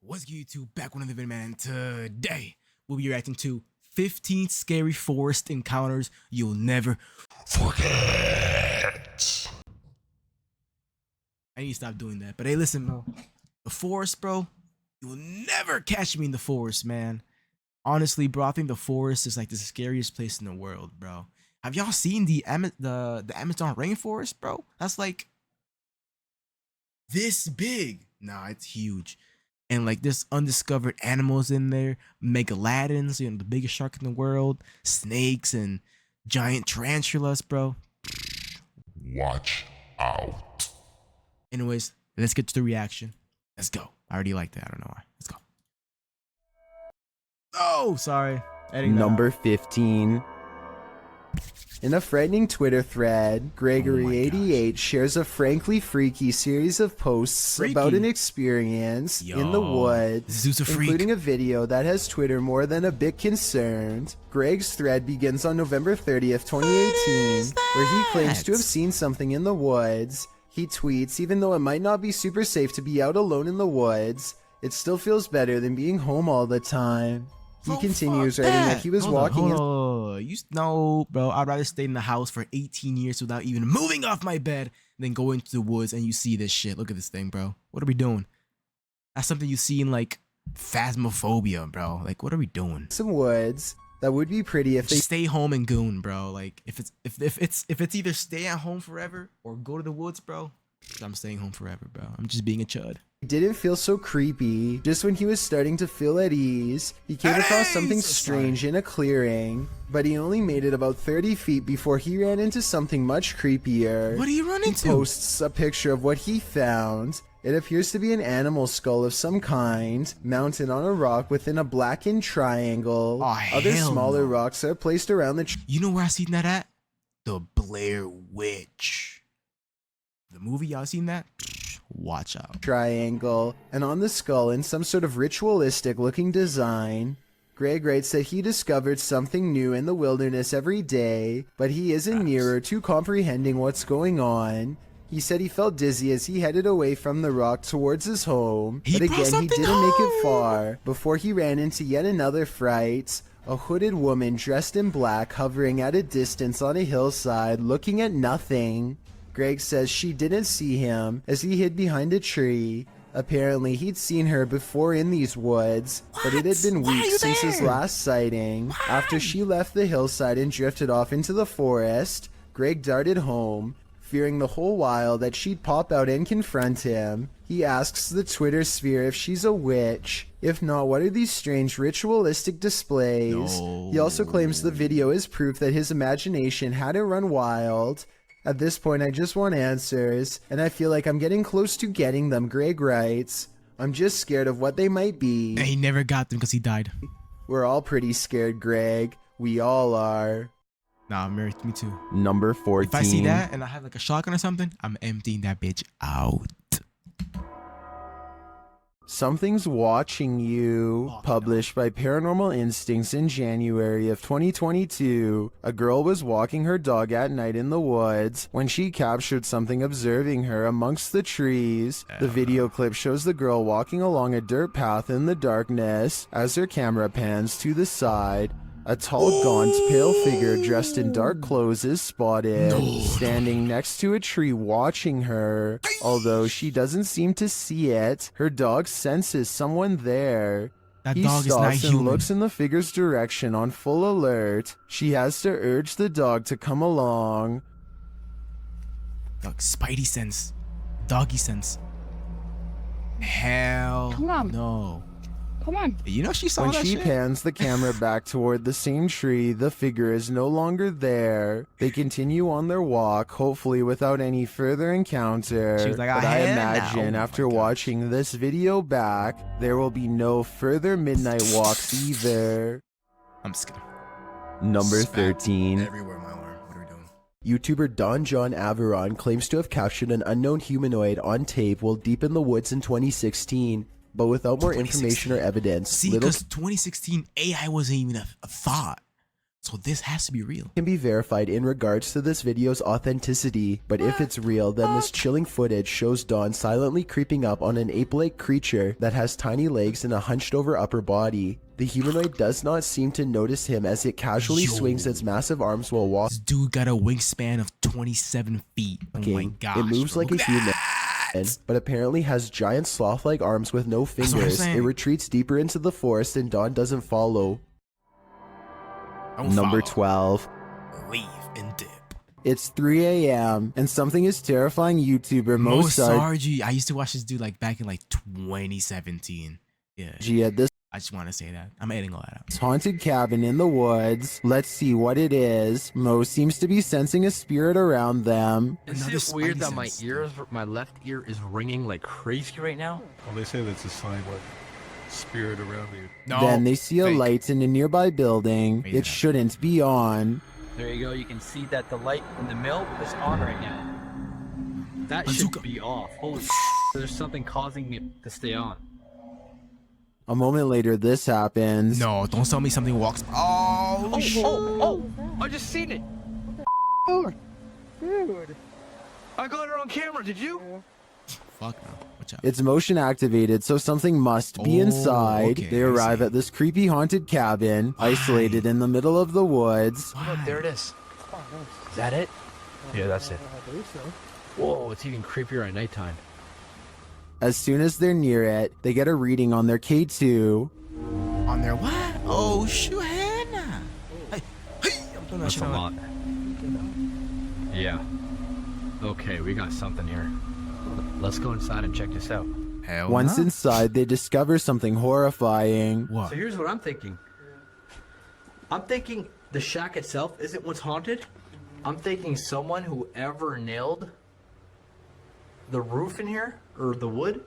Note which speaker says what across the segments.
Speaker 1: What's good, YouTube? Back with another video, man. Today, we'll be reacting to 15 scary forest encounters you'll never forget. I need to stop doing that. But hey, listen, bro. The forest, bro, you will never catch me in the forest, man. Honestly, bro, I think the forest is like the scariest place in the world, bro. Have y'all seen the Amazon rainforest, bro? That's like this big. Nah, it's huge. And like there's undiscovered animals in there, megalodons, you know, the biggest shark in the world, snakes and giant tarantulas, bro.
Speaker 2: Watch out.
Speaker 1: Anyways, let's get to the reaction. Let's go. I already liked that. I don't know why. Let's go. Oh, sorry.
Speaker 3: Number 15. In a frightening Twitter thread, Gregory88 shares a frankly freaky series of posts about an experience in the woods, including a video that has Twitter more than a bit concerned. Greg's thread begins on November 30th, 2018, where he claims to have seen something in the woods. He tweets, even though it might not be super safe to be out alone in the woods, it still feels better than being home all the time. He continues writing that he was walking in.
Speaker 1: You know, bro, I'd rather stay in the house for 18 years without even moving off my bed than go into the woods and you see this shit. Look at this thing, bro. What are we doing? That's something you see in like Phasmophobia, bro. Like, what are we doing?
Speaker 3: Some woods that would be pretty if they
Speaker 1: stay home and goon, bro. Like, if it's either stay at home forever or go to the woods, bro. I'm staying home forever, bro. I'm just being a chud.
Speaker 3: Didn't feel so creepy. Just when he was starting to feel at ease, he came across something strange in a clearing, but he only made it about 30 feet before he ran into something much creepier.
Speaker 1: What did he run into?
Speaker 3: He posts a picture of what he found. It appears to be an animal skull of some kind, mounted on a rock within a blackened triangle.
Speaker 1: Oh,
Speaker 3: other smaller rocks are placed around the
Speaker 1: You know where I seen that at? The Blair Witch. The movie, y'all seen that? Watch out.
Speaker 3: Triangle, and on the skull in some sort of ritualistic looking design. Greg writes that he discovered something new in the wilderness every day, but he isn't nearer to comprehending what's going on. He said he felt dizzy as he headed away from the rock towards his home, but again he didn't make it far before he ran into yet another fright. A hooded woman dressed in black hovering at a distance on a hillside looking at nothing. Greg says she didn't see him as he hid behind a tree. Apparently, he'd seen her before in these woods, but it had been weeks since his last sighting. After she left the hillside and drifted off into the forest, Greg darted home, fearing the whole while that she'd pop out and confront him. He asks the Twitter sphere if she's a witch. If not, what are these strange ritualistic displays? He also claims the video is proof that his imagination hadn't run wild. At this point, I just want answers, and I feel like I'm getting close to getting them, Greg writes. I'm just scared of what they might be.
Speaker 1: And he never got them because he died.
Speaker 3: We're all pretty scared, Greg. We all are.
Speaker 1: Nah, me too.
Speaker 3: Number 14.
Speaker 1: If I see that and I have like a shotgun or something, I'm emptying that bitch out.
Speaker 3: Something's Watching You, published by Paranormal Instincts in January of 2022. A girl was walking her dog at night in the woods when she captured something observing her amongst the trees. The video clip shows the girl walking along a dirt path in the darkness as her camera pans to the side. A tall, gaunt, pale figure dressed in dark clothes is spotted, standing next to a tree watching her. Although she doesn't seem to see it, her dog senses someone there. He stops and looks in the figure's direction on full alert. She has to urge the dog to come along.
Speaker 1: Dog, spidey sense. Doggy sense. Hell no.
Speaker 4: Come on.
Speaker 1: You know she saw that shit?
Speaker 3: When she pans the camera back toward the same tree, the figure is no longer there. They continue on their walk, hopefully without any further encounter.
Speaker 1: She was like,
Speaker 3: but I imagine after watching this video back, there will be no further midnight walks either.
Speaker 1: I'm just kidding.
Speaker 3: Number 13.
Speaker 1: Everywhere, my arm. What are we doing?
Speaker 3: YouTuber Don John Averon claims to have captured an unknown humanoid on tape while deep in the woods in 2016. But without more information or evidence.
Speaker 1: See, because 2016 AI wasn't even a thought. So this has to be real.
Speaker 3: Can be verified in regards to this video's authenticity, but if it's real, then this chilling footage shows Dawn silently creeping up on an ape-like creature that has tiny legs and a hunched over upper body. The humanoid does not seem to notice him as it casually swings its massive arms while walking.
Speaker 1: This dude got a wingspan of 27 feet. Oh my gosh.
Speaker 3: It moves
Speaker 1: bro.
Speaker 3: like a human, but apparently has giant sloth-like arms with no fingers. It retreats deeper into the forest and Dawn doesn't follow. Number 12.
Speaker 1: Leave and dip.
Speaker 3: It's 3 a.m. and something is terrifying YouTuber
Speaker 1: MoistYur. I used to watch this dude like back in like 2017. Yeah.
Speaker 3: At this
Speaker 1: I just want to say that. I'm editing all that out.
Speaker 3: haunted cabin in the woods. Let's see what it is. Mo seems to be sensing a spirit around them.
Speaker 4: Is it weird that my left ear is ringing like crazy right now?
Speaker 5: Well, they say that's a sign of spirit around you.
Speaker 1: No,
Speaker 3: Then they see a
Speaker 1: fake.
Speaker 3: light in a nearby building.
Speaker 1: Wait,
Speaker 3: It shouldn't be on.
Speaker 4: There you go. You can see that the light in the mill is on right now. That should be off. Holy there's something causing me to stay on.
Speaker 3: A moment later, this happens.
Speaker 1: No, don't tell me something walks. Oh, shit.
Speaker 4: Oh! I just seen it. Dude, I got it on camera. Did you?
Speaker 1: Fuck no. Watch out.
Speaker 3: It's motion activated, so something must be
Speaker 1: Oh,
Speaker 3: inside.
Speaker 1: okay,
Speaker 3: They
Speaker 1: I
Speaker 3: arrive
Speaker 1: see.
Speaker 3: at this creepy haunted cabin, isolated in the middle of the woods.
Speaker 4: Look, there it is. Is that it? Yeah, that's it. Whoa, it's even creepier at nighttime.
Speaker 3: As soon as they're near it, they get a reading on their K2.
Speaker 1: On their what? Oh, shoot, Hannah. Hey, I'm doing that
Speaker 4: That's
Speaker 1: shit
Speaker 4: a
Speaker 1: on.
Speaker 4: lot. Yeah. Okay, we got something here. Let's go inside and check this out.
Speaker 1: Hell
Speaker 3: Once
Speaker 1: no.
Speaker 3: inside, they discover something horrifying.
Speaker 1: What?
Speaker 4: So here's what I'm thinking. I'm thinking the shack itself isn't what's haunted. I'm thinking someone who ever nailed the roof in here, or the wood,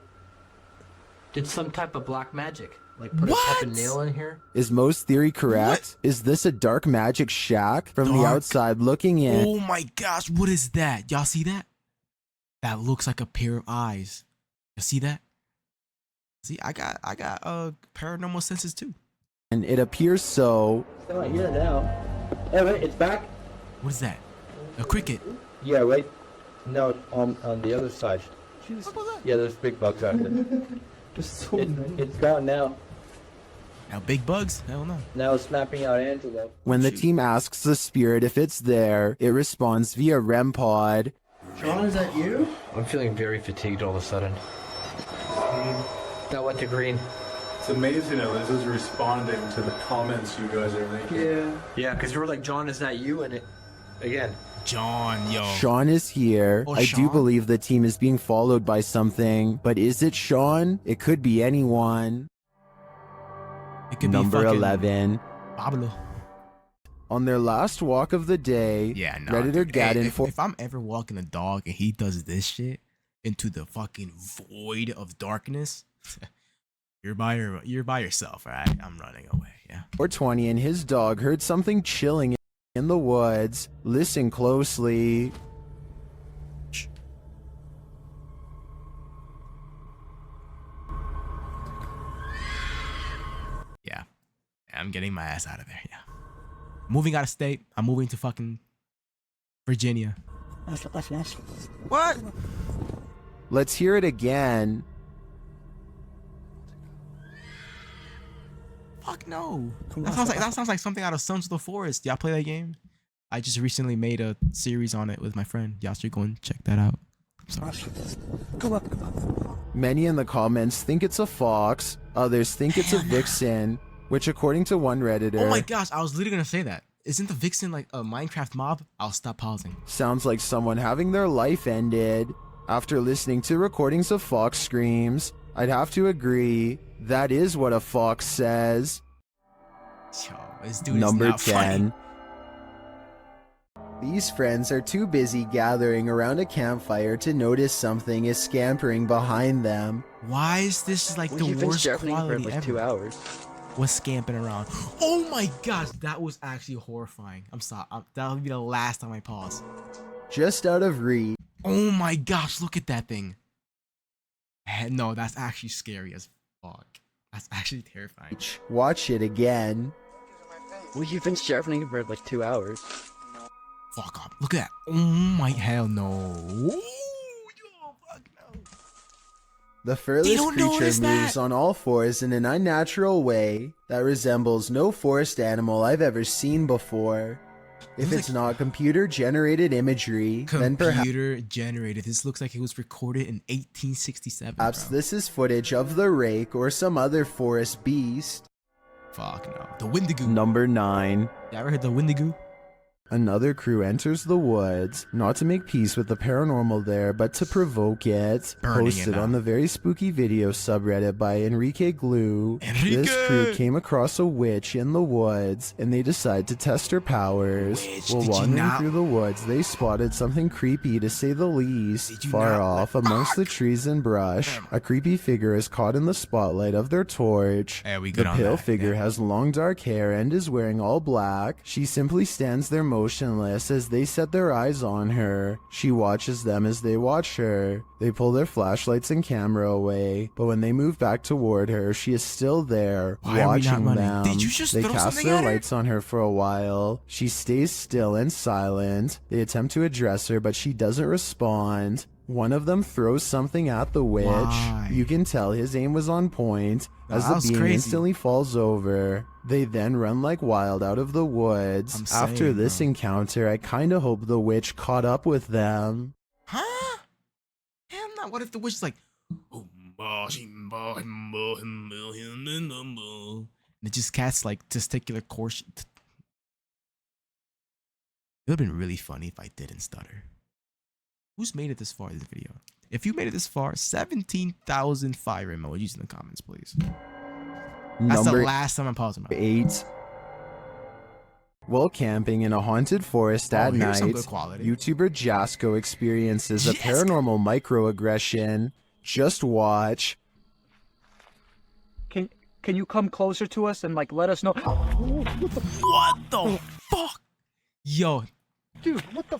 Speaker 4: did some type of black magic. Like put a type of
Speaker 1: What?
Speaker 4: nail in here.
Speaker 3: Is Mo's theory correct? Is this a dark magic shack? From the
Speaker 1: Dark?
Speaker 3: outside looking in,
Speaker 1: Oh my gosh, what is that? Y'all see that? That looks like a pair of eyes. You see that? See, I got paranormal senses too.
Speaker 3: and it appears so.
Speaker 6: It's not here now. Oh wait, it's back?
Speaker 1: What is that? A cricket.
Speaker 6: Yeah, wait. No, on the other side. Yeah, there's big bugs out there. It's gone now.
Speaker 1: Now big bugs? Hell no.
Speaker 6: Now it's snapping out antelope.
Speaker 3: When the
Speaker 1: Shoot.
Speaker 3: team asks the spirit if it's there, it responds via REM pod.
Speaker 6: Sean, is that you?
Speaker 4: I'm feeling very fatigued all of a sudden. That went to green.
Speaker 5: It's amazing how this is responding to the comments you guys are making.
Speaker 6: Yeah.
Speaker 4: Yeah, because you were like, John, is that you? And it, again.
Speaker 1: John, yo.
Speaker 3: Sean is here.
Speaker 1: Oh,
Speaker 3: I do
Speaker 1: Sean?
Speaker 3: believe the team is being followed by something, but is it Sean? It could be anyone.
Speaker 1: It could
Speaker 3: Number
Speaker 1: be fucking
Speaker 3: 11.
Speaker 1: Pablo.
Speaker 3: On their last walk of the day,
Speaker 1: Yeah, no.
Speaker 3: Redditor
Speaker 1: Dude. Hey,
Speaker 3: Gadden
Speaker 1: if I'm ever walking a dog and he does this shit into the fucking void of darkness, you're by yourself, all right? I'm running away. Yeah.
Speaker 3: 420 and his dog heard something chilling in the woods. Listen closely.
Speaker 1: Yeah. I'm getting my ass out of there. Yeah. Moving out of state. I'm moving to fucking Virginia. What?
Speaker 3: Let's hear it again.
Speaker 1: Fuck no. That sounds like something out of Sons of the Forest. Y'all play that game? I just recently made a series on it with my friend. Y'all should go and check that out. I'm sorry.
Speaker 3: Many in the comments think it's a fox. Others think it's a vixen, which according to one Redditor,
Speaker 1: Oh my gosh, I was literally gonna say that. Isn't the vixen like a Minecraft mob? I'll stop pausing.
Speaker 3: sounds like someone having their life ended. After listening to recordings of fox screams, I'd have to agree. That is what a fox says.
Speaker 1: Yo, this dude
Speaker 3: Number
Speaker 1: is not
Speaker 3: 10.
Speaker 1: funny.
Speaker 3: These friends are too busy gathering around a campfire to notice something is scampering behind them.
Speaker 1: Why is this like the worst quality ever?
Speaker 6: hours.
Speaker 1: What's scamping around? Oh my gosh, that was actually horrifying. I'm sorry. That'll be the last time I pause.
Speaker 3: Just out of reach,
Speaker 1: Oh my gosh, look at that thing. No, that's actually scary as fuck. That's actually terrifying.
Speaker 3: watch it again.
Speaker 7: Well, you've been sharpening it for like 2 hours.
Speaker 1: Fuck up. Look at that. Oh my hell no. Ooh, yo, fuck no.
Speaker 3: The furthest
Speaker 1: don't
Speaker 3: creature
Speaker 1: notice
Speaker 3: moves
Speaker 1: that.
Speaker 3: on all fours in an unnatural way that resembles no forest animal I've ever seen before. If
Speaker 1: Looks
Speaker 3: it's
Speaker 1: like-
Speaker 3: not computer-generated imagery, then
Speaker 1: Computer generated. This looks like it was recorded in 1867.
Speaker 3: perhaps
Speaker 1: Bro.
Speaker 3: this is footage of the rake or some other forest beast.
Speaker 1: Fuck no. The Wendigo.
Speaker 3: Number 9.
Speaker 1: You ever heard the Wendigo?
Speaker 3: Another crew enters the woods, not to make peace with the paranormal there, but to provoke it.
Speaker 1: Burning it
Speaker 3: Posted
Speaker 1: now.
Speaker 3: on the very spooky video subreddit by Enrique Glue. This crew came across a witch in the woods, and they decide to test her powers.
Speaker 1: Witch,
Speaker 3: While
Speaker 1: did you
Speaker 3: wandering
Speaker 1: not-
Speaker 3: through the woods, they spotted something creepy to say the least.
Speaker 1: Did you
Speaker 3: Far
Speaker 1: not-
Speaker 3: off, amongst the trees and brush, a creepy figure is caught in the spotlight of their torch.
Speaker 1: Yeah, we
Speaker 3: The
Speaker 1: good on
Speaker 3: pale
Speaker 1: that,
Speaker 3: figure
Speaker 1: yeah.
Speaker 3: has long dark hair and is wearing all black. She simply stands there motionless as they set their eyes on her. She watches them as they watch her. They pull their flashlights and camera away, but when they move back toward her, she is still there,
Speaker 1: Why are we not
Speaker 3: watching
Speaker 1: running?
Speaker 3: them.
Speaker 1: Did you just
Speaker 3: they
Speaker 1: throw
Speaker 3: cast
Speaker 1: something
Speaker 3: their
Speaker 1: at her?
Speaker 3: lights on her for a while. She stays still and silent. They attempt to address her, but she doesn't respond. One of them throws something at the witch.
Speaker 1: Why?
Speaker 3: You can tell his aim was on point, as
Speaker 1: That
Speaker 3: the
Speaker 1: was
Speaker 3: being
Speaker 1: crazy.
Speaker 3: instantly falls over. They then run like wild out of the woods.
Speaker 1: I'm
Speaker 3: After
Speaker 1: saying,
Speaker 3: this
Speaker 1: bro.
Speaker 3: encounter, I kinda hope the witch caught up with them.
Speaker 1: Huh? Hell no. What if the witch is like, and it just casts like testicular course. It would have been really funny if I didn't stutter. Who's made it this far in this video? If you made it this far, 17,000 fire emojis in the comments, please. That's
Speaker 3: Number
Speaker 1: the last time I'm pausing. Bro.
Speaker 3: 8. While camping in a haunted forest at
Speaker 1: here's
Speaker 3: night,
Speaker 1: some good quality.
Speaker 3: YouTuber Jasko experiences a
Speaker 1: Jasko.
Speaker 3: paranormal microaggression. Just watch.
Speaker 8: Can you come closer to us and like let us know?
Speaker 1: What the fuck? Yo,
Speaker 8: Dude, what the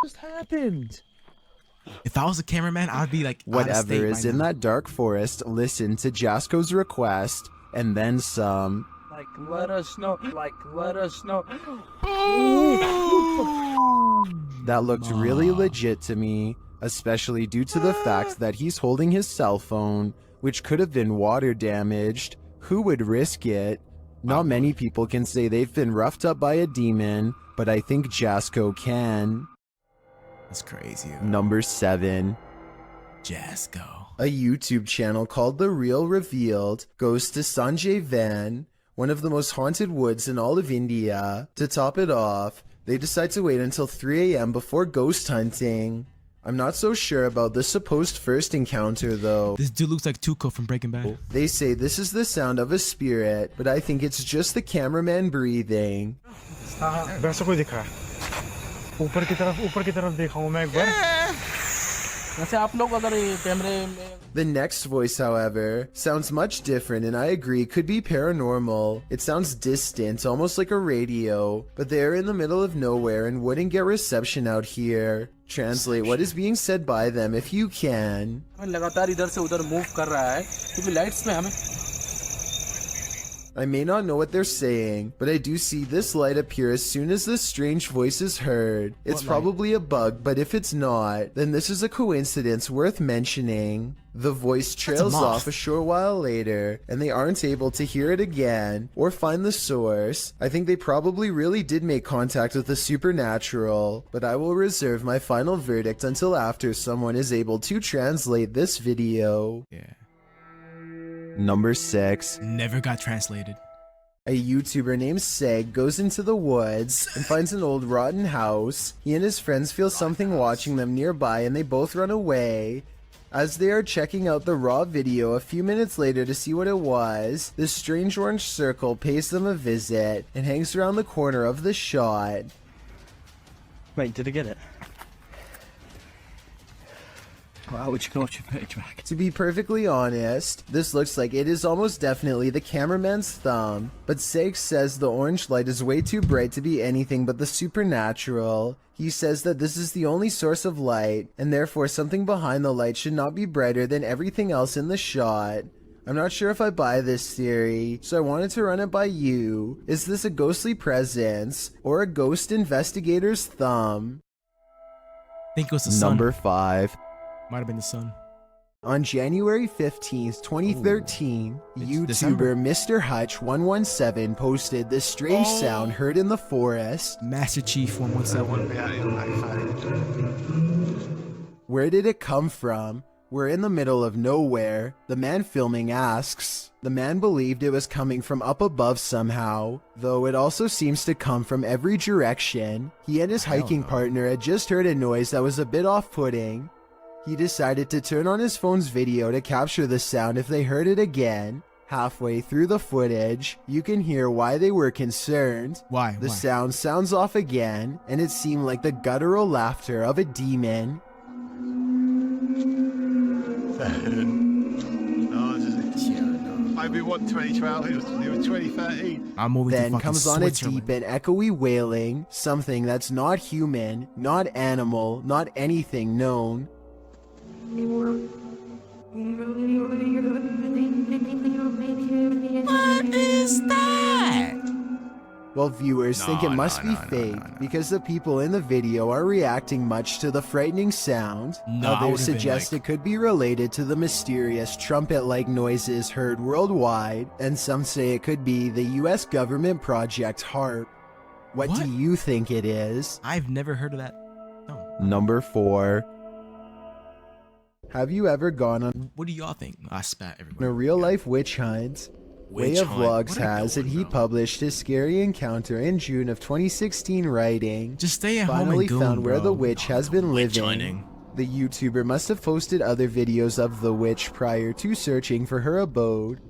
Speaker 8: just happened?
Speaker 1: if I was a cameraman, I'd be like, out of state
Speaker 3: Whatever is
Speaker 1: right
Speaker 3: in
Speaker 1: now.
Speaker 3: that dark forest, listen to Jasko's request, and then some.
Speaker 8: Like let us know. Like let us know.
Speaker 3: That looked really legit to me, especially due to the fact that he's holding his cell phone, which could have been water damaged. Who would risk it? Not many people can say they've been roughed up by a demon, but I think Jasko can.
Speaker 1: That's crazy.
Speaker 3: Number 7.
Speaker 1: Jasko.
Speaker 3: A YouTube channel called The Real Revealed goes to Sanjay Van, one of the most haunted woods in all of India. To top it off, they decide to wait until 3 a.m. before ghost hunting. I'm not so sure about the supposed first encounter though.
Speaker 1: This dude looks like Tuco from Breaking Bad.
Speaker 3: They say this is the sound of a spirit, but I think it's just the cameraman breathing.
Speaker 8: वैसा कोई दिखा ऊपर की तरफ देखा हूँ मैं एक बार वैसे आप लोग अगर ये कैमरे में
Speaker 3: The next voice, however, sounds much different and I agree could be paranormal. It sounds distant, almost like a radio, but they're in the middle of nowhere and wouldn't get reception out here. Translate what is being said by them if you can.
Speaker 8: लगातार इधर से उधर move कर रहा है क्योंकि lights में हमें
Speaker 3: I may not know what they're saying, but I do see this light appear as soon as this strange voice is heard. It's probably a bug, but if it's not, then this is a coincidence worth mentioning. The voice trails
Speaker 1: moth.
Speaker 3: off a short while later, and they aren't able to hear it again or find the source. I think they probably really did make contact with the supernatural, but I will reserve my final verdict until after someone is able to translate this video.
Speaker 1: Yeah.
Speaker 3: Number 6.
Speaker 1: Never got translated.
Speaker 3: A YouTuber named Seg goes into the woods and finds an old rotten house. He and his friends feel something watching them nearby and they both run away. As they are checking out the raw video a few minutes later to see what it was, this strange orange circle pays them a visit and hangs around the corner of the shot.
Speaker 7: Wait, did I get it? Wow, would you go watch your footage back?
Speaker 3: To be perfectly honest, this looks like it is almost definitely the cameraman's thumb, but Seg says the orange light is way too bright to be anything but the supernatural. He says that this is the only source of light, and therefore something behind the light should not be brighter than everything else in the shot. I'm not sure if I buy this theory, so I wanted to run it by you. Is this a ghostly presence or a ghost investigator's thumb?
Speaker 1: I think it was the sun.
Speaker 3: Number 5.
Speaker 1: Might have been the sun.
Speaker 3: On January 15th, 2013, YouTuber
Speaker 1: December.
Speaker 3: Mr. Hutch117 posted this strange sound heard in the forest.
Speaker 1: Master Chief 117.
Speaker 3: Where did it come from? We're in the middle of nowhere. The man filming asks. The man believed it was coming from up above somehow, though it also seems to come from every direction. He and his hiking partner had just heard a noise that was a bit off-putting. He decided to turn on his phone's video to capture the sound if they heard it again. Halfway through the footage, you can hear why they were concerned.
Speaker 1: Why?
Speaker 3: The sound sounds off again, and it seemed like the guttural laughter of a demon.
Speaker 9: Maybe what 2012? It was 2013.
Speaker 1: I'm moving to
Speaker 3: Then
Speaker 1: fucking
Speaker 3: comes on a
Speaker 1: Switzerland.
Speaker 3: deep and echoey wailing, something that's not human, not animal, not anything known.
Speaker 1: What is that?
Speaker 3: Well, viewers think it must be fake because the people in the video are reacting much to the frightening sound.
Speaker 1: No, I
Speaker 3: Others
Speaker 1: would've been
Speaker 3: suggest
Speaker 1: like-
Speaker 3: it could be related to the mysterious trumpet-like noises heard worldwide, and some say it could be the US government project HARP. What do
Speaker 1: What?
Speaker 3: you think it is?
Speaker 1: I've never heard of that. No.
Speaker 3: Number 4. Have you ever gone on
Speaker 1: What do y'all think? I spat
Speaker 3: a
Speaker 1: everywhere.
Speaker 3: real-life witch hunt? Way
Speaker 1: Witch
Speaker 3: of
Speaker 1: hunt?
Speaker 3: Vlogs
Speaker 1: What are you
Speaker 3: has that
Speaker 1: doing,
Speaker 3: he
Speaker 1: bro?
Speaker 3: published his scary encounter in June of 2016, writing,
Speaker 1: Just stay at home
Speaker 3: finally
Speaker 1: and goon,
Speaker 3: found where
Speaker 1: bro.
Speaker 3: the witch has been
Speaker 1: witch
Speaker 3: living.
Speaker 1: hunting.
Speaker 3: The YouTuber must have posted other videos of the witch prior to searching for her abode.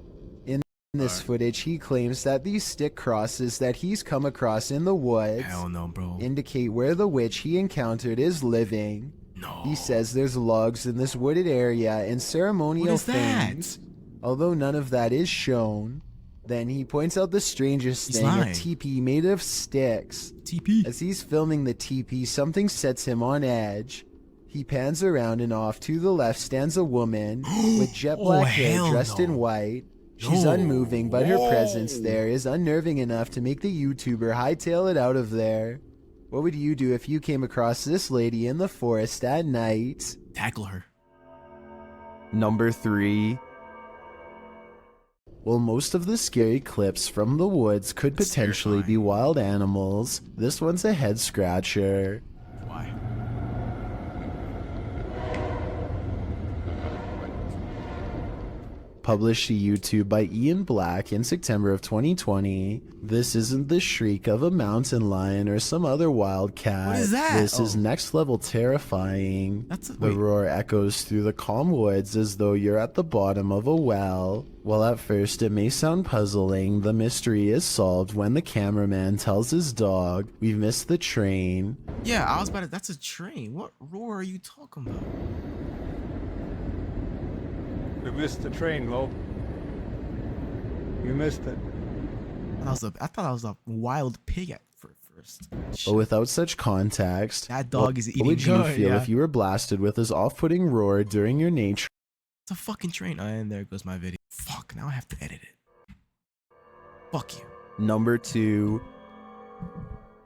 Speaker 3: In this footage, he claims that these stick crosses that he's come across in the woods
Speaker 1: Hell no, bro.
Speaker 3: indicate where the witch he encountered is living.
Speaker 1: No.
Speaker 3: He says there's logs in this wooded area and ceremonial
Speaker 1: What is that?
Speaker 3: things, although none of that is shown. Then he points out the strangest
Speaker 1: He's
Speaker 3: thing, a
Speaker 1: lying.
Speaker 3: teepee made of sticks.
Speaker 1: TP.
Speaker 3: As he's filming the teepee, something sets him on edge. He pans around and off to the left stands a woman with jet black hair
Speaker 1: hell
Speaker 3: dressed in
Speaker 1: no.
Speaker 3: white. She's
Speaker 1: No.
Speaker 3: unmoving, but her presence
Speaker 1: Whoa.
Speaker 3: there is unnerving enough to make the YouTuber hightail it out of there. What would you do if you came across this lady in the forest at night?
Speaker 1: Tackle her.
Speaker 3: Number 3. Well, most of the scary clips from the woods could
Speaker 1: That's
Speaker 3: potentially be
Speaker 1: terrifying.
Speaker 3: wild animals. This one's a head scratcher.
Speaker 1: Why?
Speaker 3: Published to YouTube by Ian Black in September of 2020. This isn't the shriek of a mountain lion or some other wild cat.
Speaker 1: What is that?
Speaker 3: This is
Speaker 1: Oh.
Speaker 3: next level terrifying.
Speaker 1: That's
Speaker 3: The
Speaker 1: wait.
Speaker 3: roar echoes through the calm woods as though you're at the bottom of a well. While at first it may sound puzzling, the mystery is solved when the cameraman tells his dog, "We've missed the train."
Speaker 1: Yeah, I was about to. That's a train. What roar are you talking about?
Speaker 5: We missed the train, Lo. You missed it.
Speaker 1: I thought I was a wild pig at first.
Speaker 3: But without such context,
Speaker 1: That dog is
Speaker 3: what
Speaker 1: eating
Speaker 3: would you
Speaker 1: good,
Speaker 3: feel
Speaker 1: yeah.
Speaker 3: if you were blasted with this off-putting roar during your nature?
Speaker 1: It's a fucking train. Oh, and there goes my video. Fuck, now I have to edit it. Fuck you.
Speaker 3: Number 2,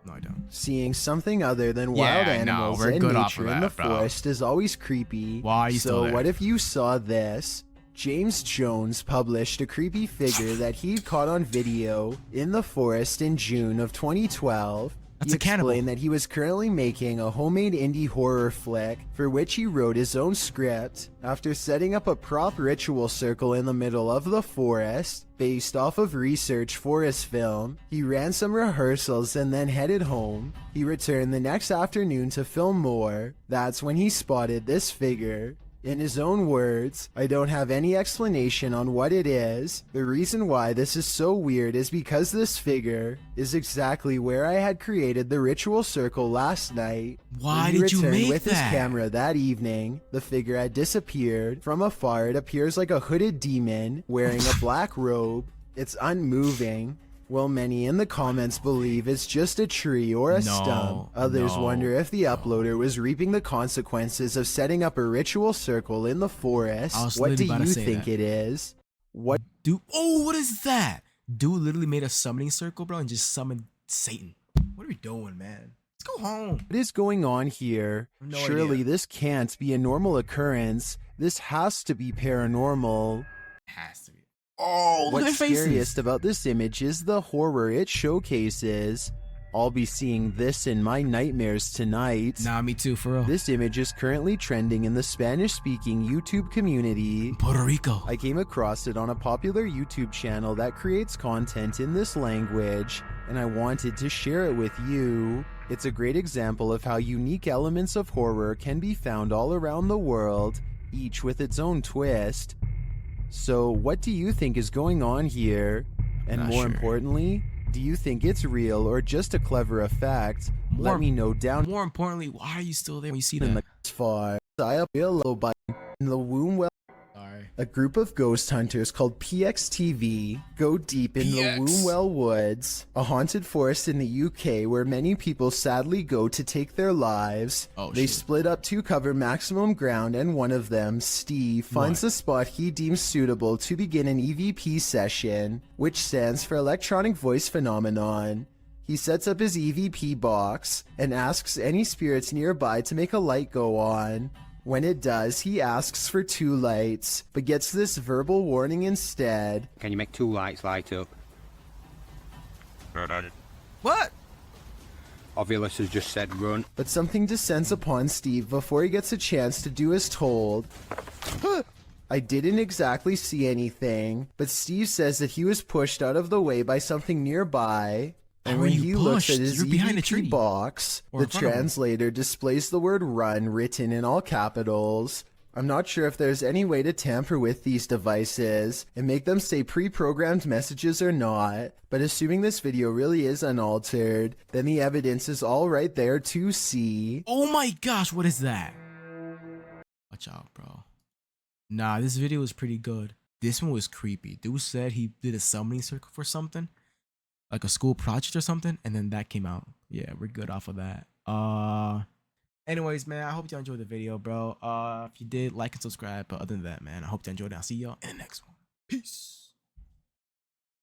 Speaker 1: No, I don't.
Speaker 3: seeing something other than wild
Speaker 1: Yeah, no,
Speaker 3: animals
Speaker 1: we're
Speaker 3: and
Speaker 1: good off
Speaker 3: nature
Speaker 1: of
Speaker 3: in the
Speaker 1: that, bro.
Speaker 3: forest is always creepy.
Speaker 1: Why are you still
Speaker 3: So
Speaker 1: there?
Speaker 3: what if you saw this? James Jones published a creepy figure that he'd caught on video in the forest in June of 2012.
Speaker 1: That's
Speaker 3: He
Speaker 1: a cannibal.
Speaker 3: explained that he was currently making a homemade indie horror flick for which he wrote his own script. After setting up a prop ritual circle in the middle of the forest, based off of research for his film, he ran some rehearsals and then headed home. He returned the next afternoon to film more. That's when he spotted this figure. In his own words, "I don't have any explanation on what it is. The reason why this is so weird is because this figure is exactly where I had created the ritual circle last night."
Speaker 1: Why
Speaker 3: When he
Speaker 1: did you
Speaker 3: returned
Speaker 1: make
Speaker 3: with his
Speaker 1: that?
Speaker 3: camera that evening, the figure had disappeared. From afar, it appears like a hooded demon wearing a black robe. It's unmoving. While many in the comments believe it's just a tree or a stump, others wonder if the uploader was reaping the consequences of setting up a ritual circle in the forest.
Speaker 1: I was
Speaker 3: What do
Speaker 1: literally about
Speaker 3: you
Speaker 1: to say
Speaker 3: think
Speaker 1: that.
Speaker 3: it is? What?
Speaker 1: Dude, oh, what is that? Dude literally made a summoning circle, bro, and just summoned Satan. What are we doing, man? Let's go home.
Speaker 3: What is going on here?
Speaker 1: No
Speaker 3: Surely
Speaker 1: idea.
Speaker 3: this can't be a normal occurrence. This has to be paranormal.
Speaker 1: Has to be. Oh, look at
Speaker 3: What's
Speaker 1: their faces.
Speaker 3: scariest about this image is the horror it showcases. I'll be seeing this in my nightmares tonight.
Speaker 1: Nah, me too, for real.
Speaker 3: This image is currently trending in the Spanish-speaking YouTube community.
Speaker 1: Puerto Rico.
Speaker 3: I came across it on a popular YouTube channel that creates content in this language, and I wanted to share it with you. It's a great example of how unique elements of horror can be found all around the world, each with its own twist. So, what do you think is going on here? And
Speaker 1: Not
Speaker 3: more
Speaker 1: sure.
Speaker 3: importantly, do you think it's real or just a clever effect?
Speaker 1: More-
Speaker 3: Let me know down
Speaker 1: More importantly, why are you still there when you see
Speaker 3: in
Speaker 1: that?
Speaker 3: the far. I up below button in the womb well.
Speaker 1: Sorry.
Speaker 3: A group of ghost hunters called PXTV go deep in the
Speaker 1: PX.
Speaker 3: Wombwell Woods, a haunted forest in the UK where many people sadly go to take their lives.
Speaker 1: Oh,
Speaker 3: they
Speaker 1: shit.
Speaker 3: split up to cover maximum ground, and one of them, Steve, finds
Speaker 1: What?
Speaker 3: a spot he deems suitable to begin an EVP session, which stands for Electronic Voice Phenomenon. He sets up his EVP box and asks any spirits nearby to make a light go on. When it does, he asks for 2 lights, but gets this verbal warning instead.
Speaker 6: Can you make 2 lights light up?
Speaker 1: What?
Speaker 6: Ovulus has just said run.
Speaker 3: But something descends upon Steve before he gets a chance to do as told. I didn't exactly see anything, but Steve says that he was pushed out of the way by something nearby.
Speaker 1: How
Speaker 3: And
Speaker 1: were
Speaker 3: when
Speaker 1: you
Speaker 3: he looks
Speaker 1: pushed?
Speaker 3: at his
Speaker 1: You're behind a tree.
Speaker 3: EVP box,
Speaker 1: Or
Speaker 3: the
Speaker 1: in front of him.
Speaker 3: translator displays the word run written in all capitals. I'm not sure if there's any way to tamper with these devices and make them say pre-programmed messages or not, but assuming this video really is unaltered, then the evidence is all right there to see.
Speaker 1: Oh my gosh, what is that? Watch out, bro. Nah, this video was pretty good. This one was creepy. Dude said he did a summoning circle for something, like a school project or something, and then that came out. Yeah, we're good off of that. Anyways, man, I hope you enjoyed the video, bro. If you did, like and subscribe. But other than that, man, I hope you enjoyed it. I'll see y'all in the next one. Peace.